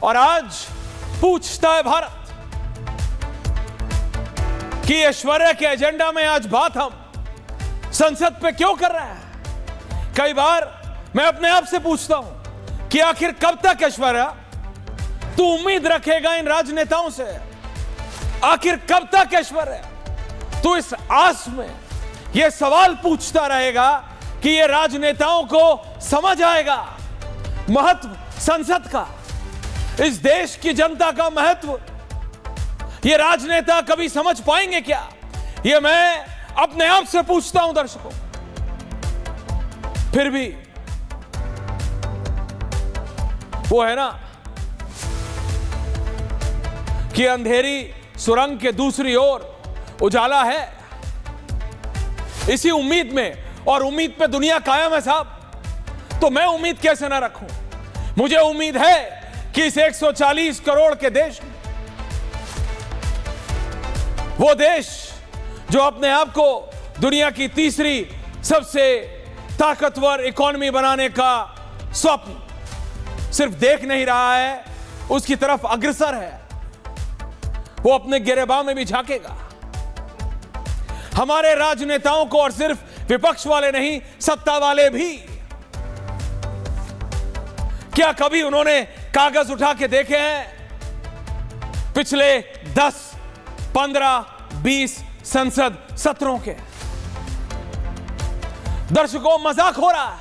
और आज पूछता है भारत कि ऐश्वर्या के एजेंडा में आज बात हम संसद पे क्यों कर रहे हैं। कई बार मैं अपने आप से पूछता हूं कि आखिर कब तक ऐश्वर्या तू उम्मीद रखेगा इन राजनेताओं से। आखिर कब तक ऐश्वर्या तू इस आस में यह सवाल पूछता रहेगा कि ये राजनेताओं को समझ आएगा महत्व संसद का, इस देश की जनता का महत्व ये राजनेता कभी समझ पाएंगे क्या। ये मैं अपने आप से पूछता हूं दर्शकों। फिर भी वो है ना कि अंधेरी सुरंग के दूसरी ओर उजाला है। इसी उम्मीद में, और उम्मीद पे दुनिया कायम है साहब, तो मैं उम्मीद कैसे ना रखूं। मुझे उम्मीद है कि इस 140 करोड़ के देश में, वो देश जो अपने आप को दुनिया की तीसरी सबसे ताकतवर इकोनॉमी बनाने का स्वप्न सिर्फ देख नहीं रहा है, उसकी तरफ अग्रसर है, वो अपने गिरेबान में भी झांकेगा। हमारे राजनेताओं को, और सिर्फ विपक्ष वाले नहीं, सत्ता वाले भी, क्या कभी उन्होंने कागज उठा के देखे हैं पिछले 10, 15, 20 संसद सत्रों के। दर्शकों, मजाक हो रहा है।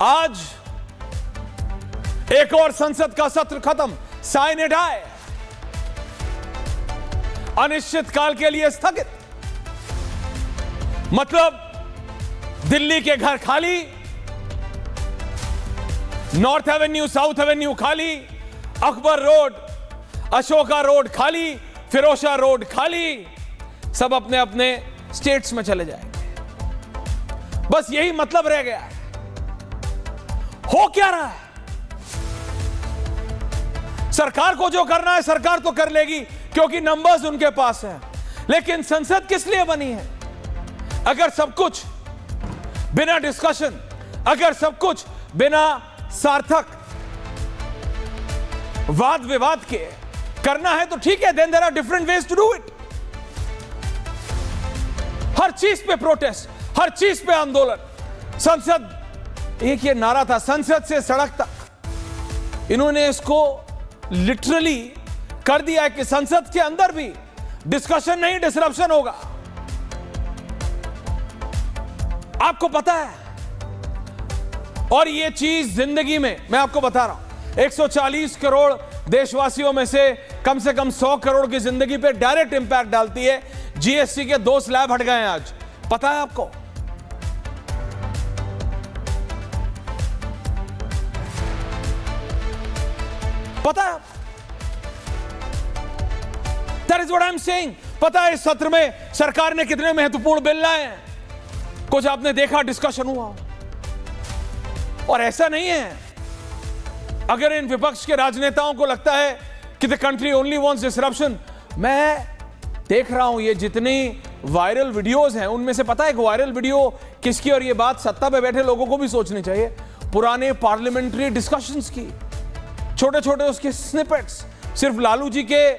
आज एक और संसद का सत्र खत्म, साइन ए डाई, अनिश्चित काल के लिए स्थगित। मतलब दिल्ली के घर खाली, नॉर्थ एवेन्यू, साउथ एवेन्यू खाली, अकबर रोड, अशोका रोड खाली, फिरोजा रोड खाली, सब अपने अपने स्टेट्स में चले जाएंगे। बस यही मतलब रह गया है। हो क्या रहा है? सरकार को जो करना है सरकार तो कर लेगी, क्योंकि नंबर्स उनके पास हैं। लेकिन संसद किस लिए बनी है? अगर सब कुछ बिना डिस्कशन, अगर सब कुछ बिना सार्थक वाद विवाद के करना है तो ठीक है, then there are different ways to do it. हर चीज पे प्रोटेस्ट, हर चीज पे आंदोलन। संसद, एक ये नारा था, संसद से सड़क तक। इन्होंने इसको लिटरली कर दिया है कि संसद के अंदर भी डिस्कशन नहीं, डिसरप्शन होगा। आपको पता है, और ये चीज जिंदगी में मैं आपको बता रहा हूं, 140 करोड़ देशवासियों में से कम 100 करोड़ की जिंदगी पे डायरेक्ट इंपैक्ट डालती है। जीएसटी के 2 स्लैब हट गए हैं आज, पता है आपको? पता है? That is what I'm saying. पता है इस सत्र में सरकार ने कितने महत्वपूर्ण बिल लाए हैं? कुछ आपने देखा, डिस्कशन हुआ। और ऐसा नहीं है, अगर इन विपक्ष के राजनेताओं को लगता है कि the country only wants disruption, मैं देख रहा हूं ये जितनी वायरल वीडियोस हैं, उनमें से पता है एक वायरल वीडियो किसकी, और ये बात सत्ता पे बैठे लोगों को भी सोचनी चाहिए, पुराने पार्लियामेंट्री डिस्कशंस की, छोटे छोटे उसके स्निपेट्स, सिर्फ लालू जी के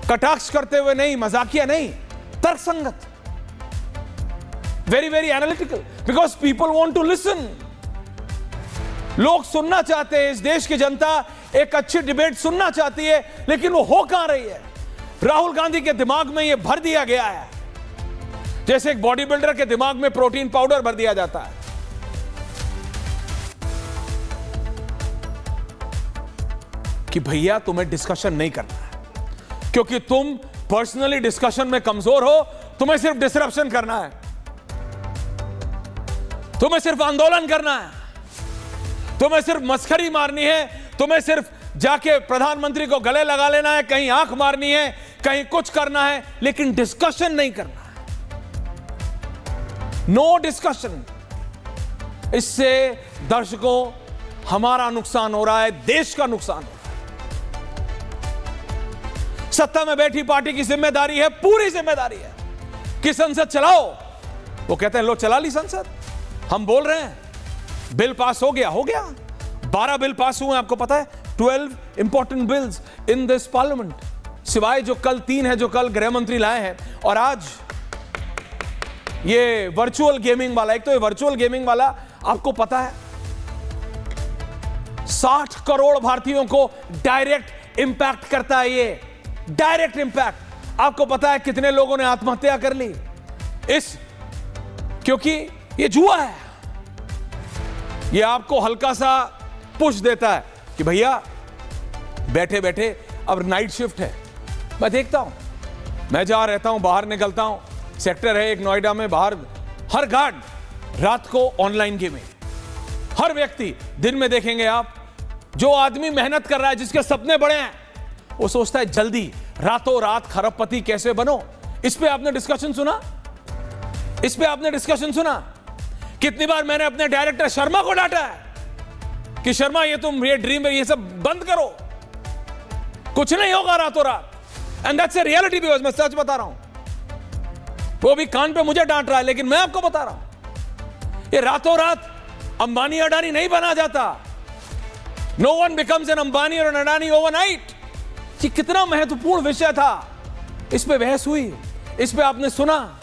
कटाक्ष करते हुए नहीं, मजाकिया नहीं, तर्कसंगत, very very analytical, because people want to listen. लोग सुनना चाहते हैं, इस देश की जनता एक अच्छी डिबेट सुनना चाहती है, लेकिन वो हो कहां रही है? राहुल गांधी के दिमाग में ये भर दिया गया है, जैसे एक बॉडी बिल्डर के दिमाग में प्रोटीन पाउडर भर दिया जाता है। कि भैया तुम्हें डिस्कशन नहीं करना है, क्योंकि तुम पर्सनली डिस्कशन में कमजोर हो, तुम्हें सिर्फ डिसरप्शन करना है, तुम्हें सिर्फ आंदोलन करना है, तुम्हें सिर्फ मस्खरी मारनी है, तुम्हें सिर्फ जाके प्रधानमंत्री को गले लगा लेना है, कहीं आंख मारनी है, कहीं कुछ करना है, लेकिन डिस्कशन नहीं करना है। No discussion. इससे दर्शकों हमारा नुकसान हो रहा है, देश का नुकसान हो रहा है। सत्ता में बैठी पार्टी की जिम्मेदारी है, पूरी जिम्मेदारी है कि संसद चलाओ। वो कहते हैं लो चला ली संसद, हम बोल रहे हैं बिल पास हो गया, 12 बिल पास हुए, आपको पता है 12 important bills in this parliament, सिवाय जो कल 3 है जो कल गृह मंत्री लाए हैं, और आज ये वर्चुअल गेमिंग वाला। एक तो ये वर्चुअल गेमिंग वाला आपको पता है 60 करोड़ भारतीयों को डायरेक्ट इंपैक्ट करता है। ये डायरेक्ट इंपैक्ट। आपको पता है कितने लोगों ने आत्महत्या कर ली क्योंकि ये जुआ है। ये आपको हल्का सा पुश देता है कि भैया बैठे बैठे अब नाइट शिफ्ट है। मैं देखता हूं, मैं जहां रहता हूं, बाहर निकलता हूं, सेक्टर है एक नोएडा में, बाहर हर गार्ड रात को ऑनलाइन गेमिंग। हर व्यक्ति दिन में देखेंगे आप, जो आदमी मेहनत कर रहा है, जिसके सपने बड़े हैं, वो सोचता है जल्दी रातों रात खरबपति कैसे बनो। इस पे आपने डिस्कशन सुना? इस पे आपने डिस्कशन सुना? कितनी बार मैंने अपने डायरेक्टर शर्मा को डांटा है कि शर्मा ये तुम ये ड्रीम ये सब बंद करो, कुछ नहीं होगा रातों रात। And that's a reality, because मैं सच बता रहा हूं। वो भी कान पे मुझे डांट रहा है, लेकिन मैं आपको बता रहा हूं ये रातों रात अंबानी अडानी नहीं बना जाता। No one becomes an Ambani और एन अडानी ओवरनाइट। ये कितना महत्वपूर्ण विषय था, इस पे बहस हुई, इस पे आपने सुना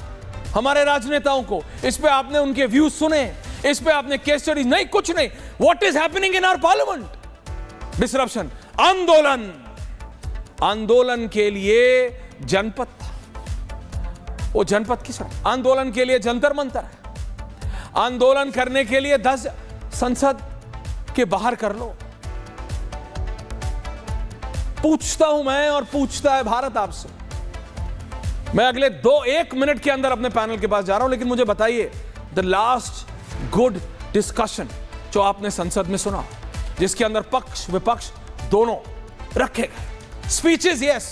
हमारे राजनेताओं को, इस पे आपने उनके व्यूज सुने, इस पे आपने केस स्टडीज, नहीं कुछ नहीं। What is happening in our parliament? Disruption, आंदोलन। आंदोलन के लिए जनपद था, वो जनपद किस आंदोलन के लिए जंतर मंतर है। आंदोलन करने के लिए 10 संसद के बाहर कर लो। पूछता हूं मैं और पूछता है भारत आपसे। मैं अगले 1 मिनट के अंदर अपने पैनल के पास जा रहा हूं, लेकिन मुझे बताइए द लास्ट गुड डिस्कशन जो आपने संसद में सुना, जिसके अंदर पक्ष विपक्ष दोनों रखे गए। स्पीचेस, यस,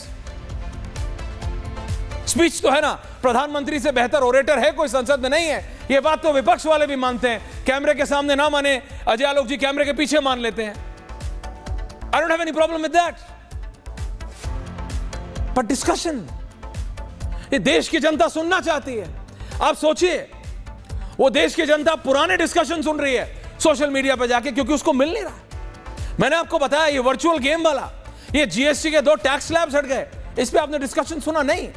स्पीच तो है ना, प्रधानमंत्री से बेहतर ओरेटर है कोई संसद में नहीं है। यह बात तो विपक्ष वाले भी मानते हैं। कैमरे के सामने ना माने अजय आलोक जी, कैमरे के पीछे मान लेते हैं। I don't have any problem with that, but discussion ये देश की जनता सुनना चाहती है। आप सोचिए, वो देश की जनता पुराने डिस्कशन सुन रही है सोशल मीडिया पर जाके, क्योंकि उसको मिल नहीं रहा। मैंने आपको बताया ये वर्चुअल गेम वाला, ये जीएसटी के 2 टैक्स स्लैब्स हट गए, इस पे आपने डिस्कशन सुना नहीं,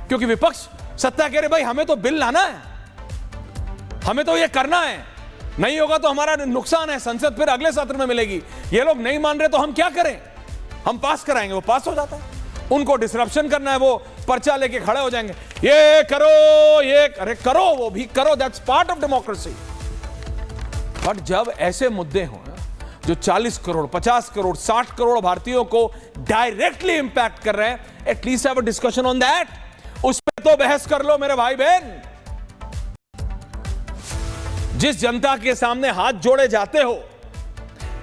क्योंकि विपक्ष सत्ता कह रहे भाई हमें तो बिल लाना है, हमें तो ये करना है, नहीं होगा तो हमारा नुकसान है, संसद फिर अगले सत्र में मिलेगी। ये लोग नहीं मान रहे तो हम क्या करें, हम पास कराएंगे, वो पास हो जाता है। उनको डिसरप्शन करना है, वो पर्चा लेके खड़े हो जाएंगे, ये करो, ये अरे करो, वो भी करो, that's part of democracy. But जब ऐसे मुद्दे हो जो 40 करोड़ 50 करोड़ 60 करोड़ भारतीयों को डायरेक्टली इंपैक्ट कर रहे हैं, at least have a discussion on that. उस पर तो बहस कर लो मेरे भाई बहन। जिस जनता के सामने हाथ जोड़े जाते हो,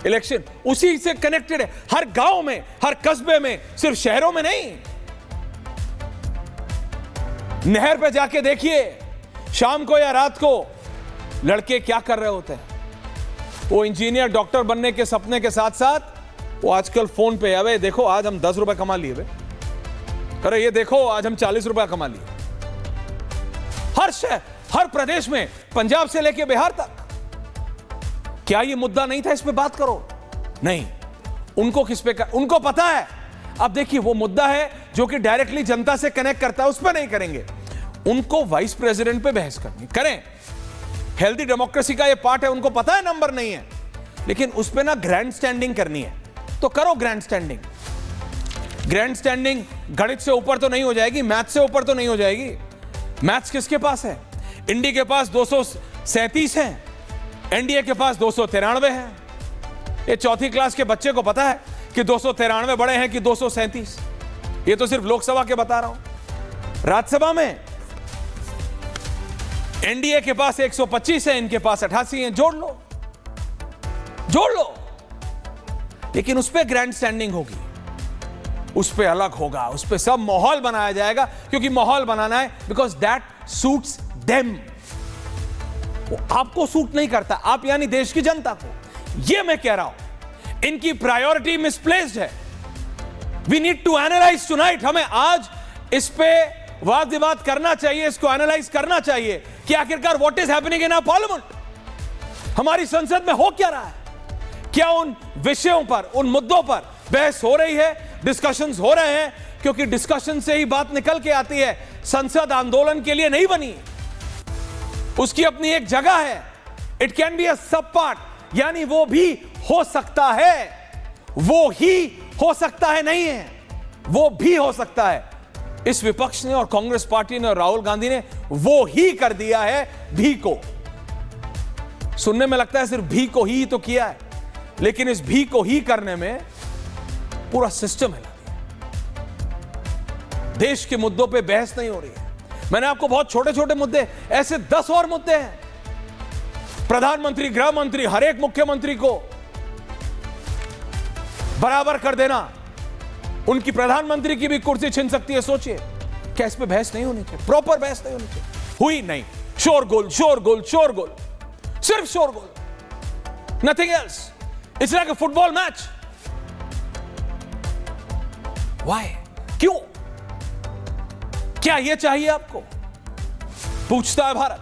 इलेक्शन उसी से कनेक्टेड है, हर गांव में, हर कस्बे में, सिर्फ शहरों में नहीं। नहर पे जाके देखिए, शाम को या रात को लड़के क्या कर रहे होते हैं। वो इंजीनियर डॉक्टर बनने के सपने के साथ साथ वो आजकल फोन पे, अबे देखो आज हम 10 रुपए कमा लिए, अरे ये देखो आज हम 40 रुपए कमा लिए। हर शहर, हर प्रदेश में, पंजाब से लेके बिहार तक। क्या ये मुद्दा नहीं था, इस पे बात करो? नहीं, उनको किस पे उनको पता है। अब देखिए, वो मुद्दा है जो कि डायरेक्टली जनता से कनेक्ट करता है, उस पर नहीं करेंगे। उनको वाइस प्रेसिडेंट पे बहस करनी, करें, हेल्दी डेमोक्रेसी का ये पार्ट है, उनको पता है नंबर नहीं है, लेकिन उस पे ना ग्रैंड स्टैंडिंग करनी है तो करो ग्रैंड स्टैंडिंग। ग्रैंड स्टैंडिंग गणित से ऊपर तो नहीं हो जाएगी, मैथ्स से ऊपर तो नहीं हो जाएगी। मैथ्स किसके पास है? इंडी के पास 237 है, एनडीए के पास 293 है। ये चौथी क्लास के बच्चे को पता है कि 293 बड़े हैं कि 237। ये तो सिर्फ लोकसभा के बता रहा हूं। राज्यसभा में एनडीए के पास 125 है, इनके पास 88 है। जोड़ लो, जोड़ लो, लेकिन उस पर ग्रैंड स्टैंडिंग होगी, उस पर अलग होगा, उस पर सब माहौल बनाया जाएगा, क्योंकि माहौल बनाना है, बिकॉज दैट सूट्स देम। वो आपको सूट नहीं करता, आप यानी देश की जनता को। ये मैं कह रहा हूं, इनकी प्रायोरिटी मिसप्लेस्ड है। We need to analyse tonight. हमें आज इस पे वाद विवाद करना चाहिए, इसको एनालाइज करना चाहिए कि आखिरकार what is happening in our parliament, हमारी संसद में हो क्या रहा है। क्या उन विषयों पर, उन मुद्दों पर बहस हो रही है, डिस्कशंस हो रहे हैं, क्योंकि डिस्कशन से ही बात निकल के आती है। संसद आंदोलन के लिए नहीं बनी, उसकी अपनी एक जगह है। इट कैन बी अ सब पार्ट, यानी वो भी हो सकता है, वो ही हो सकता है, नहीं है, वो भी हो सकता है। इस विपक्ष ने और कांग्रेस पार्टी ने और राहुल गांधी ने वो ही कर दिया है, भी को। सुनने में लगता है सिर्फ भी को ही तो किया है, लेकिन इस भी को ही करने में पूरा सिस्टम हिला दिया। देश के मुद्दों पे बहस नहीं हो रही है। मैंने आपको बहुत छोटे छोटे मुद्दे, ऐसे 10 और मुद्दे हैं। प्रधानमंत्री, गृह मंत्री, हर एक मुख्यमंत्री को बराबर कर देना, उनकी प्रधानमंत्री की भी कुर्सी छिन सकती है। सोचिए, क्या इस पे बहस नहीं होनी चाहिए? प्रॉपर बहस नहीं होनी चाहिए? हुई नहीं। शोरगुल शोरगुल शोरगुल, सिर्फ शोरगुल, nothing else. It's like a football match. Why? क्यों? क्या यह चाहिए आपको? पूछता है भारत।